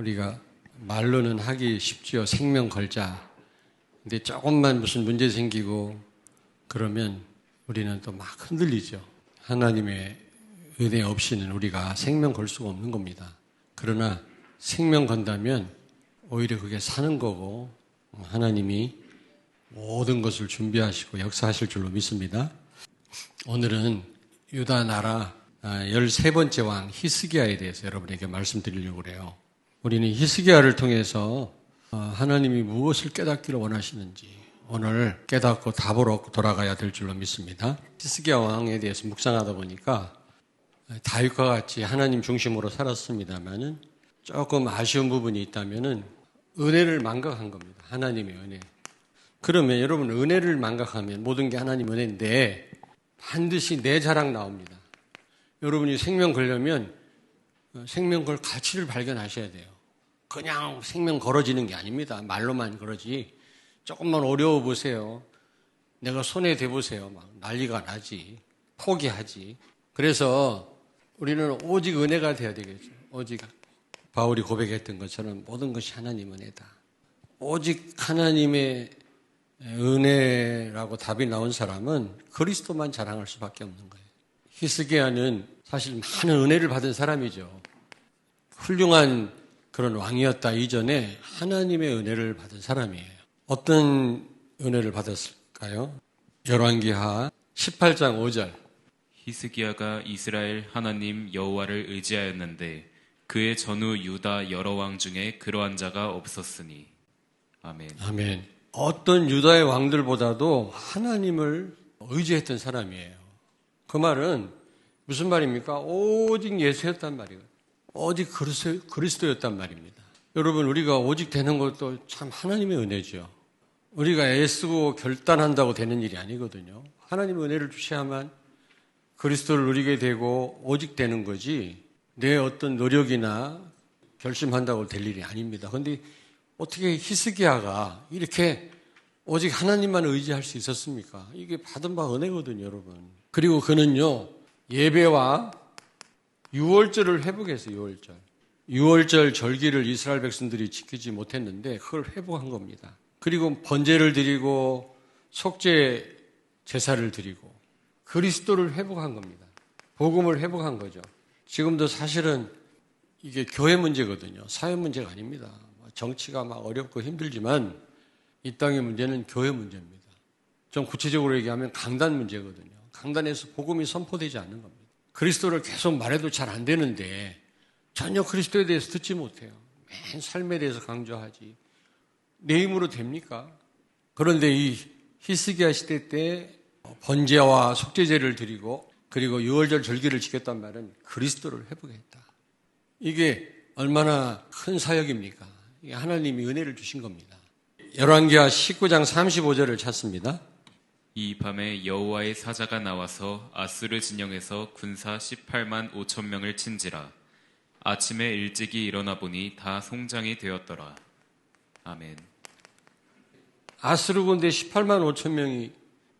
우리가 말로는 하기 쉽지요. 생명 걸자. 근데 조금만 무슨 문제 생기고 그러면 우리는 또 막 흔들리죠. 하나님의 은혜 없이는 우리가 생명 걸 수가 없는 겁니다. 그러나 생명 건다면 오히려 그게 사는 거고 하나님이 모든 것을 준비하시고 역사하실 줄로 믿습니다. 오늘은 유다 나라 13번째 왕 히스기야에 대해서 여러분에게 말씀드리려고 그래요. 우리는 히스기야를 통해서 하나님이 무엇을 깨닫기를 원하시는지 오늘 깨닫고 답을 얻고 돌아가야 될 줄로 믿습니다. 히스기야 왕에 대해서 묵상하다 보니까 다윗과 같이 하나님 중심으로 살았습니다만은 조금 아쉬운 부분이 있다면은 은혜를 망각한 겁니다. 하나님의 은혜. 그러면 여러분 은혜를 망각하면 모든 게 하나님 은혜인데 반드시 내 자랑 나옵니다. 여러분이 생명 걸려면 생명 걸 가치를 발견하셔야 돼요. 그냥 생명 걸어지는 게 아닙니다. 말로만 그러지. 조금만 어려워 보세요. 내가 손에 대보세요. 막 난리가 나지. 포기하지. 그래서 우리는 오직 은혜가 돼야 되겠죠. 오직 바울이 고백했던 것처럼 모든 것이 하나님 은혜다. 오직 하나님의 은혜라고 답이 나온 사람은 그리스도만 자랑할 수밖에 없는 거예요. 히스기야는 사실 많은 은혜를 받은 사람이죠. 훌륭한 그런 왕이었다 이전에 하나님의 은혜를 받은 사람이에요. 어떤 은혜를 받았을까요? 열왕기하 18장 5절. 히스기야가 이스라엘 하나님 여호와를 의지하였는데 그의 전후 유다 여러 왕 중에 그러한 자가 없었으니. 아멘. 아멘. 어떤 유다의 왕들보다도 하나님을 의지했던 사람이에요. 그 말은 무슨 말입니까? 오직 예수였단 말이에요. 오직 그리스도였단 말입니다. 여러분 우리가 오직 되는 것도 참 하나님의 은혜죠. 우리가 애쓰고 결단한다고 되는 일이 아니거든요. 하나님의 은혜를 주셔야만 그리스도를 누리게 되고 오직 되는 거지 내 어떤 노력이나 결심한다고 될 일이 아닙니다. 그런데 어떻게 히스기야가 이렇게 오직 하나님만 의지할 수 있었습니까? 이게 받은 바 은혜거든요, 여러분. 그리고 그는요, 예배와 유월절을 회복했어요, 유월절. 유월절 절기를 이스라엘 백성들이 지키지 못했는데 그걸 회복한 겁니다. 그리고 번제를 드리고 속죄 제사를 드리고 그리스도를 회복한 겁니다. 복음을 회복한 거죠. 지금도 사실은 이게 교회 문제거든요. 사회 문제가 아닙니다. 정치가 막 어렵고 힘들지만 이 땅의 문제는 교회 문제입니다. 좀 구체적으로 얘기하면 강단 문제거든요. 강단에서 복음이 선포되지 않는 겁니다. 그리스도를 계속 말해도 잘 안 되는데 전혀 그리스도에 대해서 듣지 못해요. 맨 삶에 대해서 강조하지. 내 힘으로 됩니까? 그런데 이 히스기야 시대 때 번제와 속죄제를 드리고 그리고 유월절 절기를 지켰단 말은 그리스도를 회복했다. 이게 얼마나 큰 사역입니까? 이게 하나님이 은혜를 주신 겁니다. 열왕기하 19장 35절을 찾습니다. 이 밤에 여호와의 사자가 나와서 아수르 진영에서 군사 18만 5천 명을 친지라. 아침에 일찍이 일어나 보니 다 송장이 되었더라. 아멘. 아수르 군대 18만 5천 명이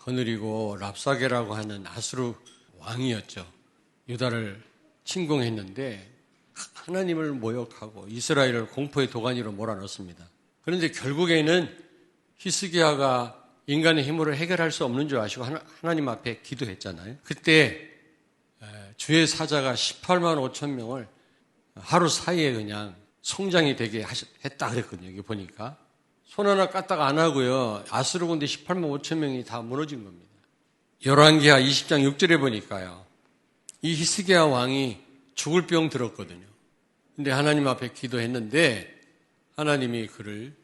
거느리고 랍사게라고 하는 아수르 왕이었죠. 유다를 침공했는데 하나님을 모욕하고 이스라엘을 공포의 도가니로 몰아넣습니다. 그런데 결국에는 히스기야가 인간의 힘으로 해결할 수 없는 줄 아시고 하나님 앞에 기도했잖아요. 그때 주의 사자가 18만 5천 명을 하루 사이에 그냥 송장이 되게 했다 그랬거든요. 여기 보니까. 손 하나 까딱 안 하고요. 아수르 군대 18만 5천 명이 다 무너진 겁니다. 열왕기하 20장 6절에 보니까요. 이 히스기야 왕이 죽을 병 들었거든요. 근데 하나님 앞에 기도했는데 하나님이 그를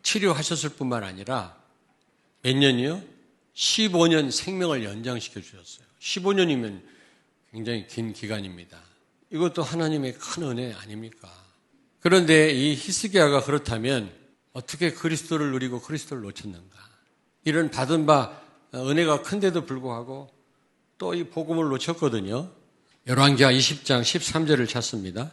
치료하셨을 뿐만 아니라 몇 년이요? 15년 생명을 연장시켜 주셨어요. 15년이면 굉장히 긴 기간입니다. 이것도 하나님의 큰 은혜 아닙니까? 그런데 이 히스기야가 그렇다면 어떻게 그리스도를 누리고 그리스도를 놓쳤는가? 이런 받은 바 은혜가 큰데도 불구하고 또 이 복음을 놓쳤거든요. 열왕기하 20장 13절을 찾습니다.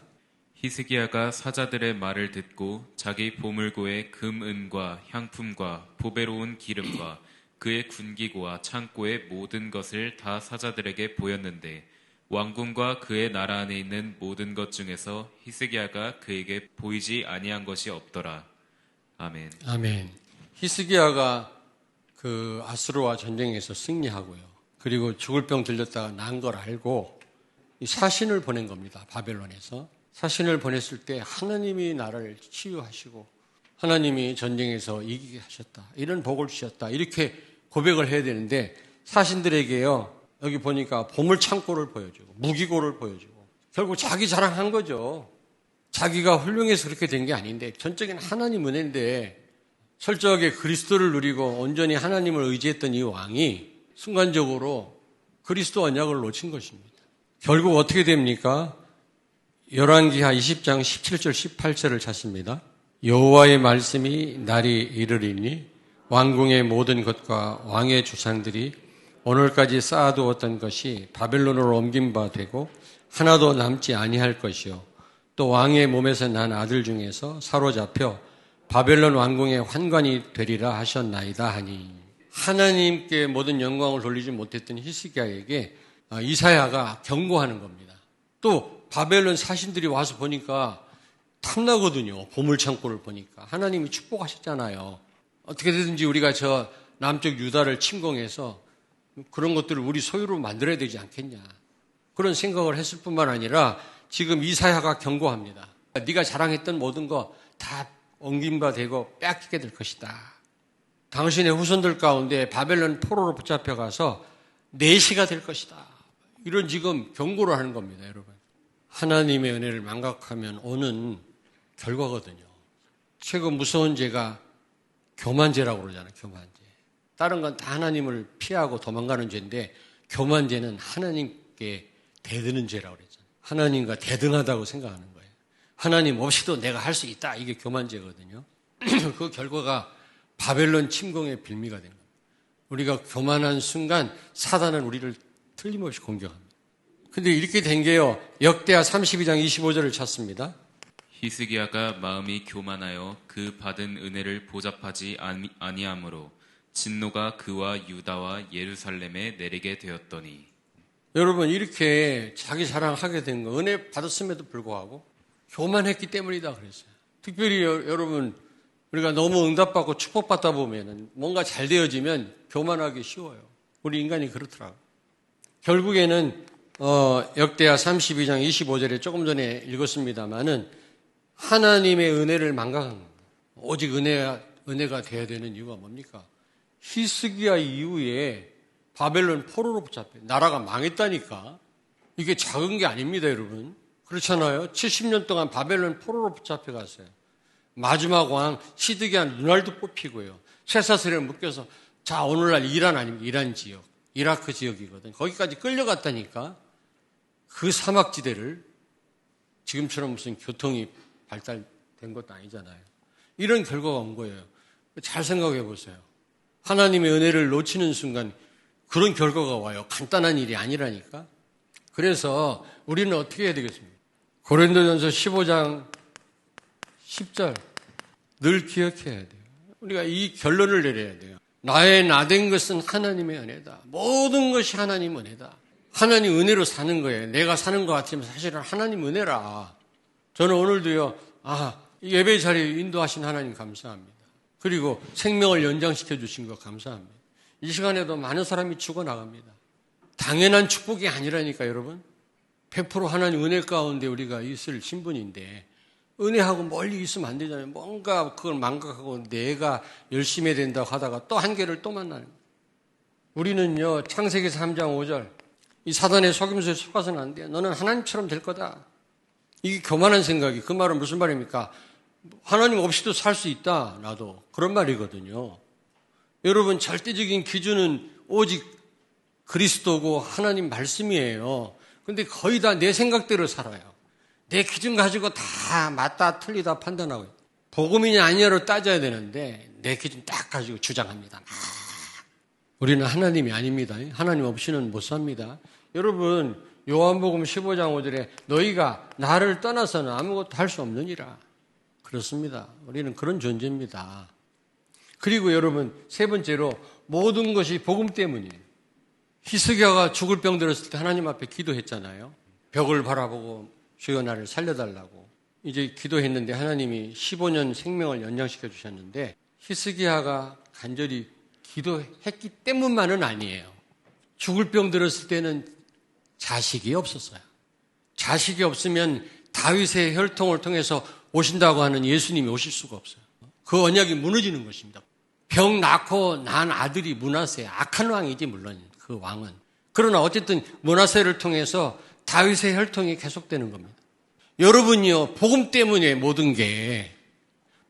히스기야가 사자들의 말을 듣고 자기 보물고의 금, 은과 향품과 보배로운 기름과 그의 군기고와 창고의 모든 것을 다 사자들에게 보였는데 왕궁과 그의 나라 안에 있는 모든 것 중에서 히스기야가 그에게 보이지 아니한 것이 없더라. 아멘. 아멘. 히스기야가 그 아수르와 전쟁에서 승리하고요. 그리고 죽을 병 들렸다가 난 걸 알고 이 사신을 보낸 겁니다. 바벨론에서. 사신을 보냈을 때 하나님이 나를 치유하시고 하나님이 전쟁에서 이기게 하셨다. 이런 복을 주셨다. 이렇게 고백을 해야 되는데 사신들에게요. 여기 보니까 보물창고를 보여주고 무기고를 보여주고 결국 자기 자랑한 거죠. 자기가 훌륭해서 그렇게 된 게 아닌데 전적인 하나님 은혜인데 철저하게 그리스도를 누리고 온전히 하나님을 의지했던 이 왕이 순간적으로 그리스도 언약을 놓친 것입니다. 결국 어떻게 됩니까? 열왕기하 20장 17절 18절을 찾습니다. 여호와의 말씀이 날이 이르리니 왕궁의 모든 것과 왕의 주상들이 오늘까지 쌓아두었던 것이 바벨론으로 옮긴 바 되고 하나도 남지 아니할 것이요 또 왕의 몸에서 난 아들 중에서 사로잡혀 바벨론 왕궁의 환관이 되리라 하셨나이다 하니 하나님께 모든 영광을 돌리지 못했던 히스기야에게 이사야가 경고하는 겁니다. 또 바벨론 사신들이 와서 보니까 탐나거든요. 보물창고를 보니까 하나님이 축복하셨잖아요. 어떻게든지 우리가 저 남쪽 유다를 침공해서 그런 것들을 우리 소유로 만들어야 되지 않겠냐. 그런 생각을 했을 뿐만 아니라 지금 이사야가 경고합니다. 네가 자랑했던 모든 거 다 옮긴 바 되고 빼앗기게 될 것이다. 당신의 후손들 가운데 바벨론 포로로 붙잡혀가서 내시가 될 것이다. 이런 지금 경고를 하는 겁니다, 여러분. 하나님의 은혜를 망각하면 오는 결과거든요. 최고 무서운 죄가 교만죄라고 그러잖아요, 교만죄. 다른 건 다 하나님을 피하고 도망가는 죄인데 교만죄는 하나님께 대드는 죄라고 그랬잖아요. 하나님과 대등하다고 생각하는 거예요. 하나님 없이도 내가 할 수 있다. 이게 교만죄거든요. 그 결과가 바벨론 침공의 빌미가 된 겁니다. 우리가 교만한 순간 사단은 우리를 틀림없이 공격합니다. 근데 이렇게 된 게요. 역대하 32장 25절을 찾습니다. 히스기야가 마음이 교만하여 그 받은 은혜를 보잡하지 아니하므로 진노가 그와 유다와 예루살렘에 내리게 되었더니. 여러분 이렇게 자기 자랑하게 된 거 은혜 받았음에도 불구하고 교만했기 때문이다 그랬어요. 특별히 여러분 우리가 너무 응답받고 축복받다 보면 뭔가 잘 되어지면 교만하기 쉬워요. 우리 인간이 그렇더라고요. 결국에는 역대하 32장 25절에 조금 전에 읽었습니다마는 하나님의 은혜를 망각한 겁니다. 오직 은혜가 돼야 되는 이유가 뭡니까? 히스기야 이후에 바벨론 포로로 붙잡혀 나라가 망했다니까. 이게 작은 게 아닙니다, 여러분. 그렇잖아요. 70년 동안 바벨론 포로로 붙잡혀 갔어요. 마지막 왕 시드기야 눈알도 뽑히고요. 쇠사슬에 묶여서 자 오늘날 이란 아닙니까? 이란 지역, 이라크 지역이거든. 거기까지 끌려갔다니까. 그 사막지대를 지금처럼 무슨 교통이 발달된 것도 아니잖아요. 이런 결과가 온 거예요. 잘 생각해 보세요. 하나님의 은혜를 놓치는 순간 그런 결과가 와요. 간단한 일이 아니라니까. 그래서 우리는 어떻게 해야 되겠습니까? 고린도전서 15장 10절 늘 기억해야 돼요. 우리가 이 결론을 내려야 돼요. 나의 나된 것은 하나님의 은혜다. 모든 것이 하나님 은혜다. 하나님 은혜로 사는 거예요. 내가 사는 것 같으면 사실은 하나님 은혜라. 저는 오늘도요. 예배 자리에 인도하신 하나님 감사합니다. 그리고 생명을 연장시켜 주신 거 감사합니다. 이 시간에도 많은 사람이 죽어나갑니다. 당연한 축복이 아니라니까 여러분. 100% 하나님 은혜 가운데 우리가 있을 신분인데 은혜하고 멀리 있으면 안 되잖아요. 뭔가 그걸 망각하고 내가 열심히 해야 된다고 하다가 또 한계를 또 만나는 거예요. 우리는요. 창세기 3장 5절 이 사단의 속임수에 속아서는 안 돼요. 너는 하나님처럼 될 거다. 이게 교만한 생각이 그 말은 무슨 말입니까? 하나님 없이도 살 수 있다. 나도. 그런 말이거든요. 여러분 절대적인 기준은 오직 그리스도고 하나님 말씀이에요. 근데 거의 다 내 생각대로 살아요. 내 기준 가지고 다 맞다 틀리다 판단하고 복음이냐 아니냐로 따져야 되는데 내 기준 딱 가지고 주장합니다. 우리는 하나님이 아닙니다. 하나님 없이는 못 삽니다. 여러분 요한복음 15장 5절에 너희가 나를 떠나서는 아무것도 할 수 없느니라. 그렇습니다. 우리는 그런 존재입니다. 그리고 여러분 세 번째로 모든 것이 복음 때문이에요. 히스기야가 죽을 병 들었을 때 하나님 앞에 기도했잖아요. 벽을 바라보고 주여 나를 살려달라고. 이제 기도했는데 하나님이 15년 생명을 연장시켜 주셨는데 히스기야가 간절히 기도했기 때문만은 아니에요. 죽을 병 들었을 때는 자식이 없었어요. 자식이 없으면 다윗의 혈통을 통해서 오신다고 하는 예수님이 오실 수가 없어요. 그 언약이 무너지는 것입니다. 병 낳고 난 아들이 므낫세, 악한 왕이지 물론 그 왕은. 그러나 어쨌든 므낫세를 통해서 다윗의 혈통이 계속되는 겁니다. 여러분이요, 복음 때문에 모든 게,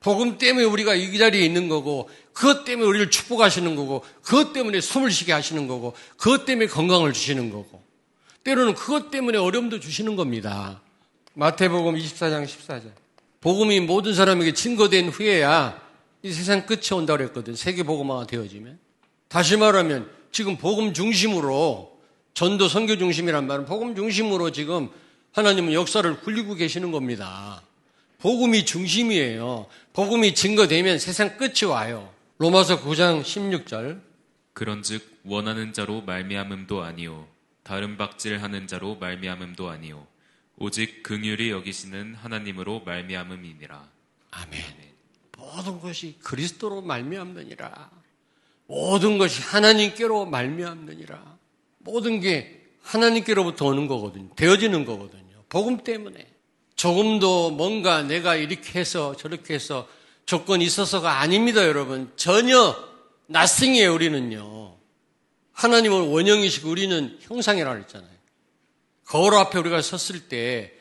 복음 때문에 우리가 이 자리에 있는 거고, 그것 때문에 우리를 축복하시는 거고, 그것 때문에 숨을 쉬게 하시는 거고, 그것 때문에 건강을 주시는 거고, 때로는 그것 때문에 어려움도 주시는 겁니다. 마태복음 24장 14절. 복음이 모든 사람에게 증거된 후에야 이 세상 끝이 온다고 그랬거든. 세계 복음화가 되어지면. 다시 말하면 지금 복음 중심으로, 전도 선교 중심이란 말은 복음 중심으로 지금 하나님은 역사를 굴리고 계시는 겁니다. 복음이 중심이에요. 복음이 증거되면 세상 끝이 와요. 로마서 9장 16절. 그런즉 원하는 자로 말미암음도 아니요 다른 박질하는 자로 말미암음도 아니요 오직 긍휼히 여기시는 하나님으로 말미암음이니라. 아멘. 모든 것이 그리스도로 말미암느니라. 모든 것이 하나님께로 말미암느니라. 모든 게 하나님께로부터 오는 거거든요. 되어지는 거거든요. 복음 때문에. 조금도 뭔가 내가 이렇게 해서 저렇게 해서 조건이 있어서가 아닙니다, 여러분. 전혀 nothing이에요, 우리는요. 하나님은 원형이시고 우리는 형상이라고 했잖아요. 거울 앞에 우리가 섰을 때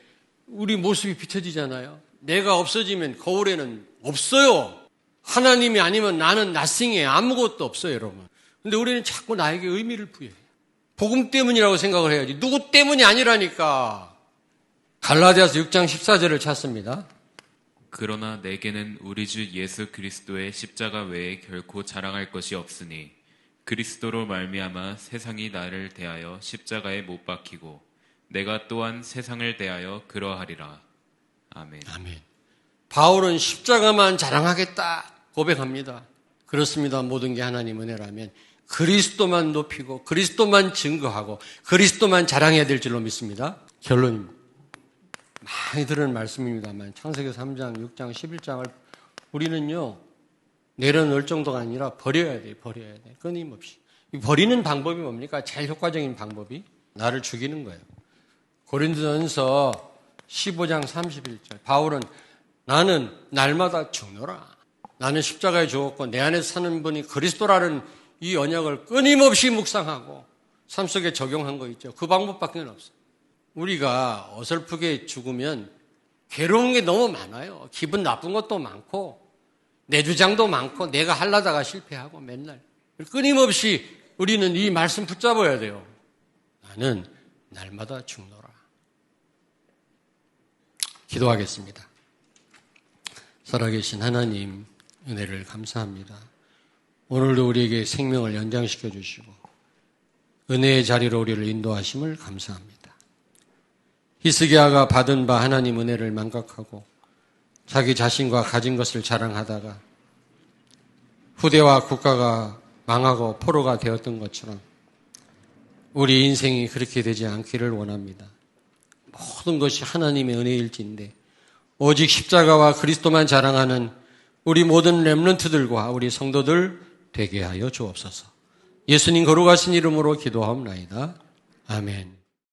우리 모습이 비춰지잖아요. 내가 없어지면 거울에는 없어요. 하나님이 아니면 나는 nothing이에요. 아무것도 없어요, 여러분. 근데 우리는 자꾸 나에게 의미를 부여해요. 복음 때문이라고 생각을 해야지. 누구 때문이 아니라니까. 갈라디아서 6장 14절을 찾습니다. 그러나 내게는 우리 주 예수 그리스도의 십자가 외에 결코 자랑할 것이 없으니 그리스도로 말미암아 세상이 나를 대하여 십자가에 못 박히고 내가 또한 세상을 대하여 그러하리라. 아멘. 아멘. 바울은 십자가만 자랑하겠다 고백합니다. 그렇습니다. 모든 게 하나님 은혜라면 그리스도만 높이고 그리스도만 증거하고 그리스도만 자랑해야 될 줄로 믿습니다. 결론입니다. 많이 들은 말씀입니다만 창세기 3장, 6장, 11장을 우리는요 내려놓을 정도가 아니라 버려야 돼요. 버려야 돼. 끊임없이. 이 버리는 방법이 뭡니까? 제일 효과적인 방법이 나를 죽이는 거예요. 고린도전서 15장 31절. 바울은 나는 날마다 죽노라. 나는 십자가에 죽었고 내 안에 사는 분이 그리스도라는 이 언약을 끊임없이 묵상하고 삶 속에 적용한 거 있죠. 그 방법밖에 없어요. 우리가 어설프게 죽으면 괴로운 게 너무 많아요. 기분 나쁜 것도 많고 내 주장도 많고 내가 하려다가 실패하고 맨날. 끊임없이 우리는 이 말씀 붙잡아야 돼요. 나는 날마다 죽노라. 기도하겠습니다. 살아계신 하나님 은혜를 감사합니다. 오늘도 우리에게 생명을 연장시켜 주시고 은혜의 자리로 우리를 인도하심을 감사합니다. 히스기야가 받은 바 하나님 은혜를 망각하고 자기 자신과 가진 것을 자랑하다가 후대와 국가가 망하고 포로가 되었던 것처럼 우리 인생이 그렇게 되지 않기를 원합니다. 모든 것이 하나님의 은혜일진데 오직 십자가와 그리스도만 자랑하는 우리 모든 렘넌트들과 우리 성도들 되게 하여 주옵소서. 예수님 거룩하신 이름으로 기도하옵나이다. 아멘.